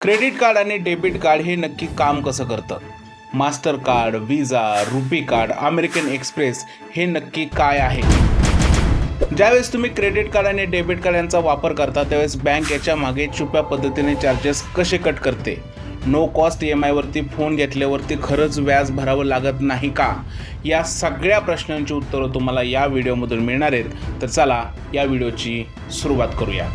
Credit card आणि debit card हे नक्की काम कसं करतं? मास्टर कार्ड, विजा, रुपी कार्ड, अमेरिकन एक्सप्रेस हे नक्की काय आहे? ज्यावेळेस तुम्ही क्रेडिट कार्ड आणि डेबिट कार्ड यांचा वापर करता त्यावेळेस बँक याच्या मागे छुप्या पद्धतीने चार्जेस कसे कट करते? नो कॉस्ट EMI वरती फोन घेतल्यावरती खरंच व्याज भरावं लागत नाही का? या सगळ्या प्रश्नांची उत्तरं तुम्हाला या व्हिडिओमधून मिळणार आहेत. तर चला या व्हिडिओची सुरुवात करूया.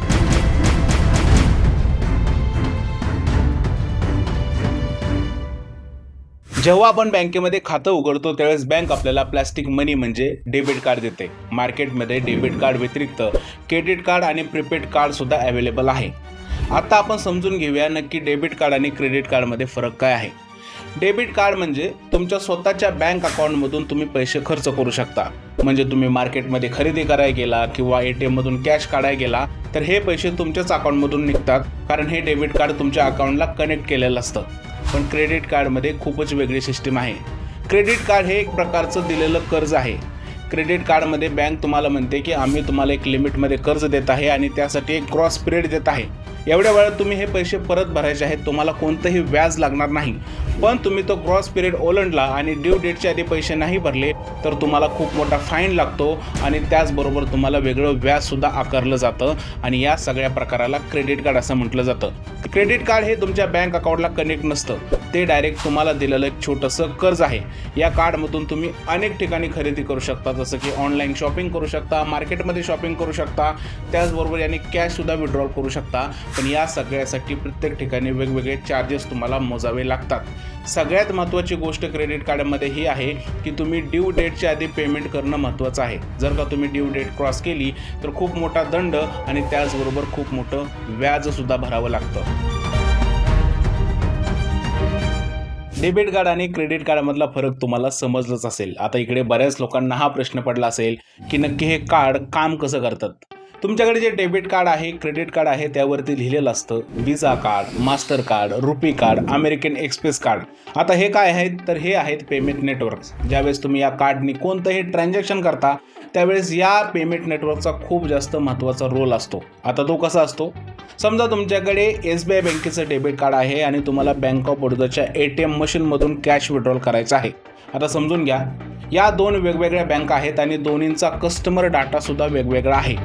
जेव्हा आपण बँकेमध्ये खातं उघडतो त्यावेळेस बँक आपल्याला प्लॅस्टिक मनी म्हणजे डेबिट कार्ड देते. मार्केटमध्ये डेबिट कार्ड व्यतिरिक्त क्रेडिट कार्ड आणि प्रीपेड कार्ड सुद्धा अवेलेबल आहे. आता आपण समजून घेऊया नक्की डेबिट कार्ड आणि क्रेडिट कार्डमध्ये फरक काय आहे. डेबिट कार्ड म्हणजे तुमच्या स्वतःच्या बँक अकाउंटमधून तुम्ही पैसे खर्च करू शकता. म्हणजे तुम्ही मार्केटमध्ये खरेदी करायला गेला किंवा ATM मधून कॅश काढायला गेला तर हे पैसे तुमच्याच अकाउंटमधून निघतात, कारण हे डेबिट कार्ड तुमच्या अकाउंटला कनेक्ट केलेलं असतं. पण क्रेडिट कार्डमध्ये खूपच वेगळी सिस्टीम आहे. क्रेडिट कार्ड हे एक प्रकारचं दिलेलं कर्ज आहे. क्रेडिट कार्डमध्ये बँक तुम्हाला म्हणते की आम्ही तुम्हाला एक लिमिटमध्ये कर्ज देत आहे आणि त्यासाठी एक ग्रॉस पिरियड देत आहे. एवढ्या वेळात तुम्ही हे पैसे परत भरायचे आहेत. तुम्हाला कोणतंही व्याज लागणार नाही. पण तुम्ही तो ग्रॉस पिरियड ओलांडला आणि ड्यू डेटच्या आधी पैसे नाही भरले तर तुम्हाला खूप मोठा फाईन लागतो आणि त्याचबरोबर तुम्हाला वेगळं व्याजसुद्धा आकारलं जातं आणि या सगळ्या प्रकाराला क्रेडिट कार्ड असं म्हटलं जातं. क्रेडिट कार्ड हे तुमच्या बँक अकाउंटला कनेक्ट नसतं. ते डायरेक्ट तुम्हाला दिलेलं एक छोटंसं कर्ज आहे. या कार्डमधून तुम्ही अनेक ठिकाणी खरेदी करू शकता, जसं की ऑनलाईन शॉपिंग करू शकता, मार्केटमध्ये शॉपिंग करू शकता, त्याचबरोबर याने कॅशसुद्धा विड्रॉल करू शकता. पण या सगळ्यासाठी प्रत्येक ठिकाणी वेगवेगळे चार्जेस तुम्हाला मोजावे लागतात. सगळ्यात महत्त्वाची गोष्ट क्रेडिट कार्डमध्ये ही आहे की तुम्ही ड्यू डेटच्या आधी पेमेंट करणं महत्त्वाचं आहे. जर का तुम्ही ड्यू डेट क्रॉस केली तर खूप मोठा दंड आणि त्याचबरोबर खूप मोठं व्याजसुद्धा भरावं लागतं. डेबिट कार्ड आणि क्रेडिट कार्डमधला फरक तुम्हाला समजलंच असेल. आता इकडे बऱ्याच लोकांना हा प्रश्न पडला असेल की नक्की हे कार्ड काम कसं करतात. तुमच्याकडे जे डेबिट कार्ड आहे, क्रेडिट कार्ड आहे, त्यावरती लिहिलेलं असतं Visa card, Mastercard, RuPay card, American Express card. आता हे काय आहेत तर हे आहेत पेमेंट नेटवर्क्स. ज्यावेळेस तुम्ही या कार्डनी कोणतंही ट्रान्झॅक्शन करता त्यावेळेस या पेमेंट नेटवर्कचा खूप जास्त महत्त्वाचा रोल असतो. आता तो कसा असतो? समजा तुमच्याकडे SBI बँकेचं डेबिट कार्ड आहे आणि तुम्हाला बँक ऑफ बडोदाच्या ATM मशीनमधून कॅश विड्रॉल करायचं आहे. आता समजून घ्या, या दोन वेगवेगळ्या बँका आहेत आणि दोन्हींचा कस्टमर डाटासुद्धा वेगवेगळा आहे.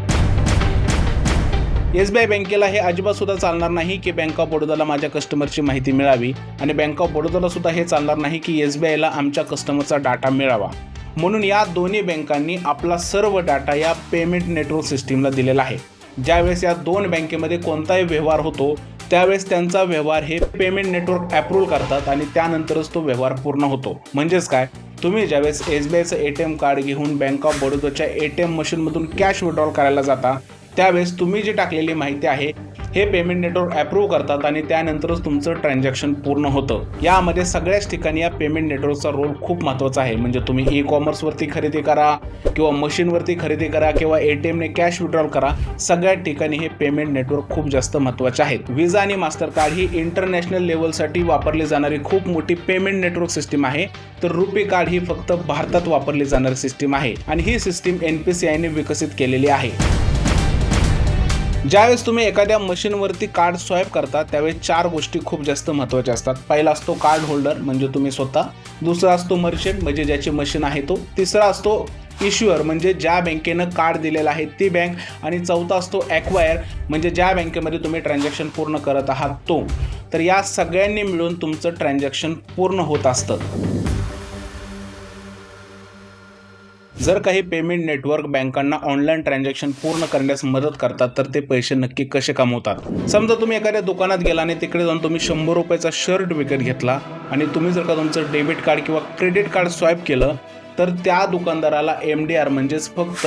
SBI बँकेला हे अजिबात सुद्धा चालणार नाही की बँक ऑफ बडोदाला माझ्या कस्टमरची माहिती मिळावी आणि बँक ऑफ बडोदाला सुद्धा हे चालणार नाही की SBIला आमच्या कस्टमरचा डाटा मिळावा. म्हणून या दोन्ही बँकांनी आपला सर्व डाटा या पेमेंट नेटवर्क सिस्टीमला दिलेला आहे. ज्यावेळेस या दोन बँकेमध्ये कोणताही व्यवहार होतो त्यावेळेस त्यांचा व्यवहार हे पेमेंट नेटवर्क अप्रूव्ह करतात आणि त्यानंतरच तो व्यवहार पूर्ण होतो. म्हणजेच काय, तुम्ही ज्यावेळेस SBIचं ATM कार्ड घेऊन बँक ऑफ बडोदाच्या ATM मशीनमधून कॅश विड्रॉल करायला जाता त्यावेळेस तुम्ही जी टाकलेली माहिती आहे हे पेमेंट नेटवर्क अप्रूव्ह करतात आणि त्यानंतरच तुमचं ट्रान्झॅक्शन पूर्ण होतं. यामध्ये सगळ्याच ठिकाणी या पेमेंट नेटवर्कचा रोल खूप महत्त्वाचा आहे. म्हणजे तुम्ही ई-कॉमर्सवरती खरेदी करा किंवा मशीनवरती खरेदी करा किंवा ATMने कॅश विड्रॉल करा, सगळ्या ठिकाणी हे पेमेंट नेटवर्क खूप जास्त महत्त्वाचे आहेत. विजा आणि मास्टर कार्ड ही इंटरनॅशनल लेवलसाठी वापरली जाणारी खूप मोठी पेमेंट नेटवर्क सिस्टीम आहे. तर रुपी कार्ड ही फक्त भारतात वापरली जाणारी सिस्टीम आहे आणि ही सिस्टीम NPCIने विकसित केलेली आहे. ज्यावेळेस तुम्ही एखाद्या मशीनवरती कार्ड स्वाईप करता त्यावेळेस चार गोष्टी खूप जास्त महत्त्वाच्या असतात. पहिला असतो कार्ड होल्डर म्हणजे तुम्ही स्वतः, दुसरा असतो मर्चंट म्हणजे ज्याची मशीन आहे तो, तिसरा असतो इश्युअर म्हणजे ज्या बँकेनं कार्ड दिलेलं आहे ती बँक, आणि चौथा असतो ॲक्वायर म्हणजे ज्या बँकेमध्ये तुम्ही ट्रान्झॅक्शन पूर्ण करत आहात तो. तर या सगळ्यांनी मिळून तुमचं ट्रान्झॅक्शन पूर्ण होत असतं. जर काही पेमेंट नेटवर्क बँकांना ऑनलाईन ट्रान्झॅक्शन पूर्ण करण्यास मदत करतात तर ते पैसे नक्की कसे कमवतात. समजा तुम्ही एखाद्या दुकानात गेला आणि तिकडे जाऊन तुम्ही 100 रुपयाचा शर्ट विकत घेतला आणि तुम्ही जर का तुमचं डेबिट कार्ड किंवा क्रेडिट कार्ड स्वाईप केलं तर त्या दुकानदाराला MDR म्हणजेच फक्त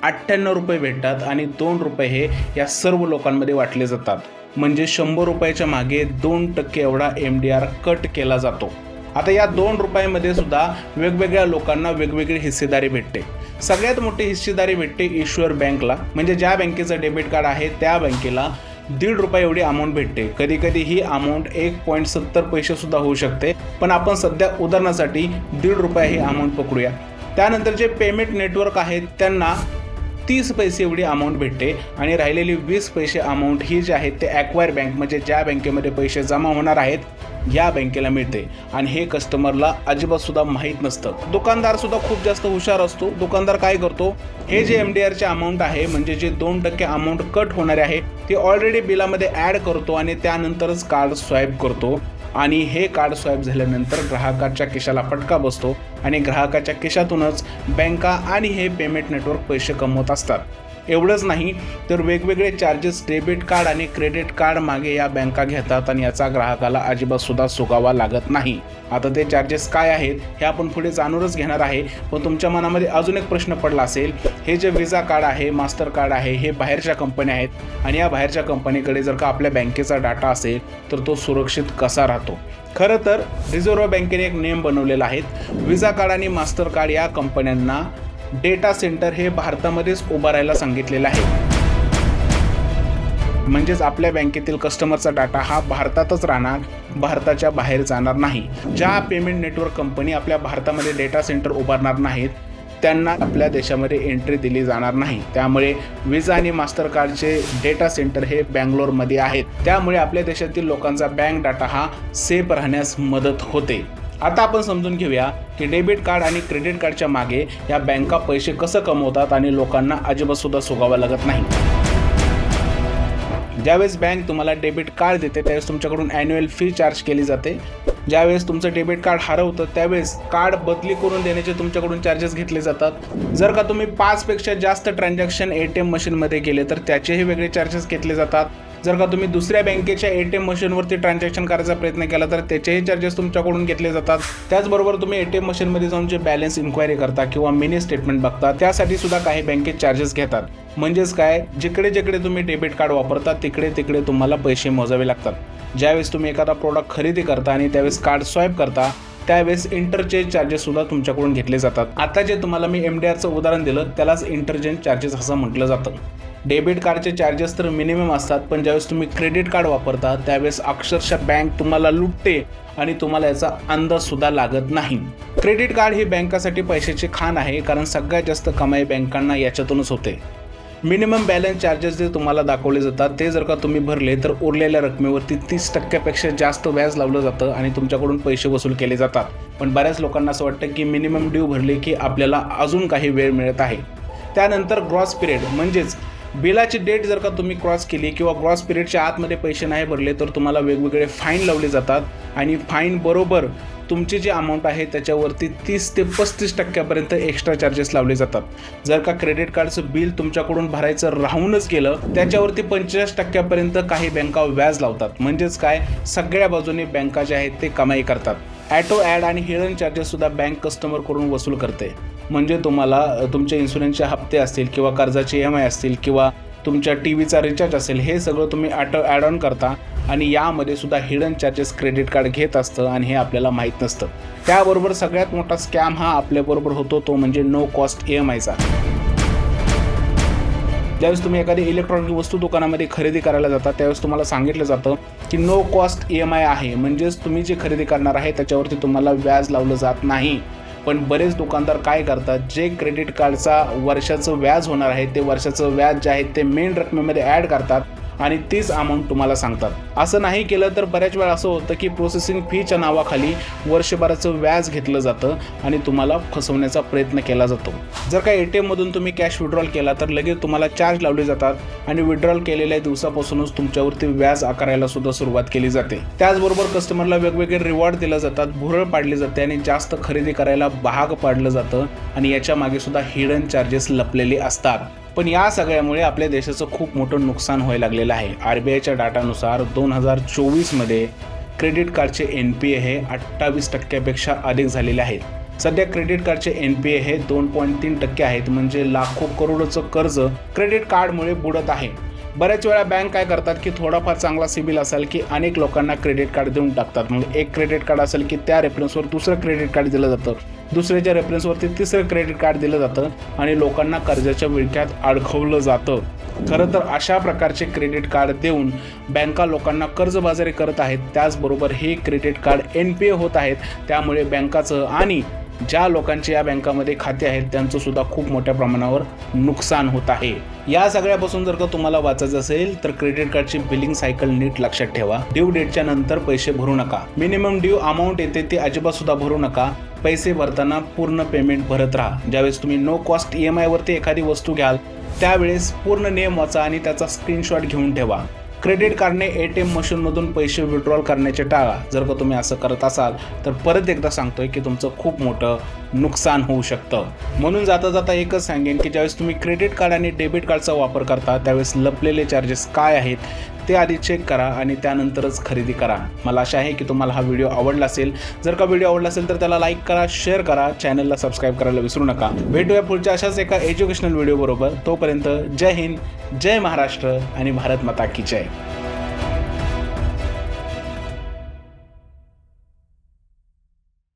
98 रुपये भेटतात आणि 2 रुपये हे या सर्व लोकांमध्ये वाटले जातात. म्हणजे 100 रुपयाच्या मागे 2% एवढा MDR कट केला जातो. आता या 2 रुपयामध्ये सुद्धा वेगवेगळ्या लोकांना वेगवेगळी हिस्सेदारी भेटते. सगळ्यात मोठी हिस्सेदारी भेटते इश्युअर बँकला. म्हणजे ज्या बँकेचं डेबिट कार्ड आहे त्या बँकेला 1.5 रुपये एवढी अमाऊंट भेटते. कधी कधी ही अमाऊंट 1.70 पैसे सुद्धा होऊ शकते, पण आपण सध्या उदाहरणासाठी 1.5 रुपये ही अमाऊंट पकडूया. त्यानंतर जे पेमेंट नेटवर्क आहेत त्यांना 30 पैसे एवढी अमाऊंट भेटते आणि राहिलेली 20 पैसे अमाऊंट ही जी आहे ते ॲक्वायर बँक म्हणजे ज्या बँकेमध्ये पैसे जमा होणार आहेत या बँकेला मिळते आणि हे कस्टमरला अजिबात सुद्धा माहीत नसतं। दुकानदार सुद्धा खूप जास्त हुशार असतो। दुकानदार काय करतो, हे जे MDRचे अमाऊंट आहे म्हणजे जे 2% अमाऊंट कट होणारे आहे ते ऑलरेडी बिलामध्ये ॲड करतो आणि त्यानंतरच कार्ड स्वाईप करतो आणि हे कार्ड स्वाईप झाल्यानंतर ग्राहकाच्या खिशाला फटका बसतो आणि ग्राहकाच्या खिशातूनच बँका आणि हे पेमेंट नेटवर्क पैसे कमवत असतात। एवढंच नाही तर वेगवेगळे चार्जेस डेबिट कार्ड आणि क्रेडिट कार्ड मागे या बँका घेतात आणि याचा ग्राहकाला अजिबात सुद्धा सुगावा लागत नाही। आता ते चार्जेस काय आहेत हे आपण पुढे जाणूनच घेणार आहे, पण तुमच्या मनामध्ये अजून एक प्रश्न पडला असेल, हे जे व्हिसा कार्ड आहे, मास्टर कार्ड आहे, हे बाहेरच्या कंपन्या आहेत आणि या बाहेरच्या कंपनीकडे जर का आपल्या बँकेचा डाटा असेल तर तो सुरक्षित कसा राहतो? खरं तर रिझर्व्ह बँकेने एक नियम बनवलेला आहे, व्हिसा कार्ड आणि मास्टर कार्ड या कंपन्यांना डेटा सेंटर हे भारतामध्येच उभारायला सांगितलेलं आहे। म्हणजेच आपल्या बँकेतील कस्टमरचा डाटा हा भारतातच राहणार, भारताच्या बाहेर जाणार नाही। ज्या पेमेंट नेटवर्क कंपनी आपल्या भारतामध्ये डेटा सेंटर उभारणार नाहीत त्यांना आपल्या देशामध्ये एंट्री दिली जाणार नाही। त्यामुळे व्हिसा आणि मास्टर कार्डचे डेटा सेंटर हे बँगलोरमध्ये आहेत, त्यामुळे आपल्या देशातील लोकांचा बँक डाटा हा सेफ राहण्यास मदत होते। आता आपण समजून घेऊया की डेबिट कार्ड आणि क्रेडिट कार्डच्या मागे या बँका पैसे कसं कमवतात आणि लोकांना अजिबात सुद्धा सुगावा लागत नाही। ज्यावेळेस बँक तुम्हाला डेबिट कार्ड देते त्यावेळेस तुमच्याकडून ॲन्युअल फी चार्ज केली जाते। ज्यावेळेस तुमचं डेबिट कार्ड हरवतं त्यावेळेस कार्ड बदली करून देण्याचे तुमच्याकडून चार्जेस घेतले जातात। जर का तुम्ही 5 पेक्षा जास्त ट्रान्झॅक्शन ATM मशीनमध्ये केले तर त्याचेही वेगळे चार्जेस घेतले जातात। जर का तुम्ही दुसऱ्या बँकेच्या ATM मशीनवरती ट्रान्झॅक्शन करायचा प्रयत्न केला तर त्याचेही चार्जेस तुमच्याकडून घेतले जातात। त्याचबरोबर तुम्ही ATM मशीनमध्ये जाऊन जे बॅलन्स इन्क्वायरी करता किंवा मिनी स्टेटमेंट बघता त्यासाठी सुद्धा काही बँकेत चार्जेस घेतात। म्हणजेच काय, जिकडे जिकडे तुम्ही डेबिट कार्ड वापरता तिकडे तिकडे तुम्हाला पैसे मोजावे लागतात। ज्यावेळेस तुम्ही एखादा प्रोडक्ट खरेदी करता आणि त्यावेळेस कार्ड स्वाईप करता त्यावेळेस इंटरचेंज चार्जेस सुद्धा तुमच्याकडून घेतले जातात। आता जे तुम्हाला मी MDRचं उदाहरण दिलं त्यालाच इंटरचेंज चार्जेस असं म्हटलं जातं। डेबिट कार्डचे चार्जेस तर मिनिमम असतात, पण ज्यावेळेस तुम्ही क्रेडिट कार्ड वापरता त्यावेळेस अक्षरशः बँक तुम्हाला लुटते आणि तुम्हाला याचा अंदाज सुद्धा लागत नाही। क्रेडिट कार्ड ही बँकासाठी पैशाची खाण आहे, कारण सगळ्यात जास्त कमाई बँकांना याच्यातूनच होते। मिनिमम बॅलन्स चार्जेस जे तुम्हाला दाखवले जातात ते जर का तुम्ही भरले तर उरलेल्या रकमेवरती 30% जास्त व्याज लावलं जातं आणि तुमच्याकडून पैसे वसूल केले जातात। पण बऱ्याच लोकांना असं वाटतं की मिनिमम ड्यू भरले की आपल्याला अजून काही वेळ मिळत आहे। त्यानंतर ग्रॉस पिरियड म्हणजेच बिलाची डेट जर का तुम्ही क्रॉस केली किंवा ग्रॉस पिरियडच्या आतमध्ये पैसे नाही भरले तर तुम्हाला वेगवेगळे फाईन लावले जातात आणि फाईन बरोबर तुमची जी अमाऊंट आहे त्याच्यावरती 30 ते 35% एक्स्ट्रा चार्जेस लावले जातात। जर का क्रेडिट कार्डचं बिल तुमच्याकडून भरायचं राहूनच गेलं त्याच्यावरती 45% काही बँका व्याज लावतात। म्हणजेच काय, सगळ्या बाजूने बँका जे आहेत ते कमाई करतात। ॲटो ॲड आणि हिडन चार्जेस सुद्धा बँक कस्टमरकडून वसूल करते। म्हणजे तुम्हाला तुमचे इन्शुरन्सचे हप्ते असतील किंवा कर्जाचे EMI असतील किंवा तुमच्या टीव्हीचा रिचार्ज असेल हे सगळं तुम्ही ॲटो ॲड ऑन करता आणि यामध्ये सुद्धा हिडन चार्जेस क्रेडिट कार्ड घेत असतं आणि हे आपल्याला माहीत नसतं। त्याबरोबर सगळ्यात मोठा स्कॅम हा आपल्याबरोबर होतो तो म्हणजे नो कॉस्ट EMIचा। ज्यावेळेस तुम्ही एखादी इलेक्ट्रॉनिक वस्तू दुकानामध्ये खरेदी करायला जाता त्यावेळेस तुम्हाला सांगितलं जातं की नो कॉस्ट EMI आहे, म्हणजेच तुम्ही जे खरेदी करणार आहे त्याच्यावरती तुम्हाला व्याज लावलं जात नाही। पण बरेच दुकानदार काय करतात, जे क्रेडिट कार्डचा वर्षाचं व्याज होणार आहे ते वर्षाचं व्याज जे आहे ते मेन रकमेमध्ये ॲड करतात आणि तीच अमाऊंट तुम्हाला सांगतात। असं नाही केलं तर बऱ्याच वेळा असं होतं की प्रोसेसिंग फीच्या नावाखाली वर्षभराचं व्याज घेतलं जातं आणि तुम्हाला फसवण्याचा प्रयत्न केला जातो। जर का ATM मधून तुम्ही कॅश विड्रॉल केला तर लगेच तुम्हाला चार्ज लावले जातात आणि विड्रॉल केलेल्या दिवसापासूनच तुमच्यावरती व्याज आकारायला सुद्धा सुरुवात केली जाते। त्याचबरोबर कस्टमरला वेगवेगळे रिवॉर्ड दिले जातात, भुरळ पाडली जाते आणि जास्त खरेदी करायला भाग पाडलं जातं आणि याच्या मागे सुद्धा हिडन चार्जेस लपलेले असतात। पण या सगळ्यामुळे आपल्या देशाचं खूप मोठं नुकसान व्हायला लागलेलं आहे। RBIच्या डाटानुसार 2024मध्ये क्रेडिट कार्डचे NPA हे 28% अधिक झालेले आहेत। सध्या क्रेडिट कार्डचे NPA हे 2.3% आहेत, म्हणजे लाखो करोडोचं कर्ज क्रेडिट कार्डमुळे बुडत आहे। बऱ्याच वेळा बँक काय करतात की थोडाफार चांगला सिबिल असेल की अनेक लोकांना क्रेडिट कार्ड देऊन टाकतात। मग एक क्रेडिट कार्ड असेल की त्या रेफरन्सवर दुसरं क्रेडिट कार्ड दिलं जातं, दुसऱ्याच्या रेफरन्सवरती तिसरं क्रेडिट कार्ड दिलं जातं आणि लोकांना कर्जाच्या विळख्यात अडकवलं जातं। खरं तर अशा प्रकारचे क्रेडिट कार्ड देऊन बँका लोकांना कर्जबाजारी करत आहेत। त्याचबरोबर हे क्रेडिट कार्ड NPA होत आहेत, त्यामुळे बँकाचं आणि ज्या लोकांचे या बँकामध्ये खाते आहेत त्यांचं सुद्धा खूप मोठ्या प्रमाणावर नुकसान होत आहे. या सगळ्यापासून जर का तुम्हाला वाचायचं असेल तर क्रेडिट कार्डची बिलिंग सायकल नीट लक्षात ठेवा. ड्यू डेटच्या नंतर पैसे भरू नका. मिनिमम ड्यू अमाऊंट येते ते अजिबात सुद्धा भरू नका. पैसे भरताना पूर्ण पेमेंट भरत राहा. ज्यावेळेस तुम्ही नो कॉस्ट EMI वरती एखादी वस्तू घ्याल त्यावेळेस पूर्ण नियम वाचा आणि त्याचा स्क्रीनशॉट घेऊन ठेवा. क्रेडिट कार्डने ATM मशीनमधून पैसे विड्रॉल करण्याचे टाळा. जर का तुम्ही असं करत असाल तर परत एकदा सांगतोय की तुमचं खूप मोठं नुकसान होऊ शकतं. म्हणून जाता जाता एकच सांगेन की ज्यावेळेस तुम्ही क्रेडिट कार्ड आणि डेबिट कार्डचा वापर करता त्यावेळेस लपलेले चार्जेस काय आहेत ते आधी चेक करा आणि त्यानंतरच खरेदी करा. मला आशा आहे की तुम्हाला हा व्हिडिओ आवडला असेल. जर का व्हिडिओ आवडला असेल तर त्याला लाईक करा, शेअर करा, चॅनलला सबस्क्राईब करायला विसरू नका. भेटूया पुढच्या अशाच एका एज्युकेशनल व्हिडिओ बरोबर. तोपर्यंत जय हिंद, जय महाराष्ट्र आणि भारत माता की जय.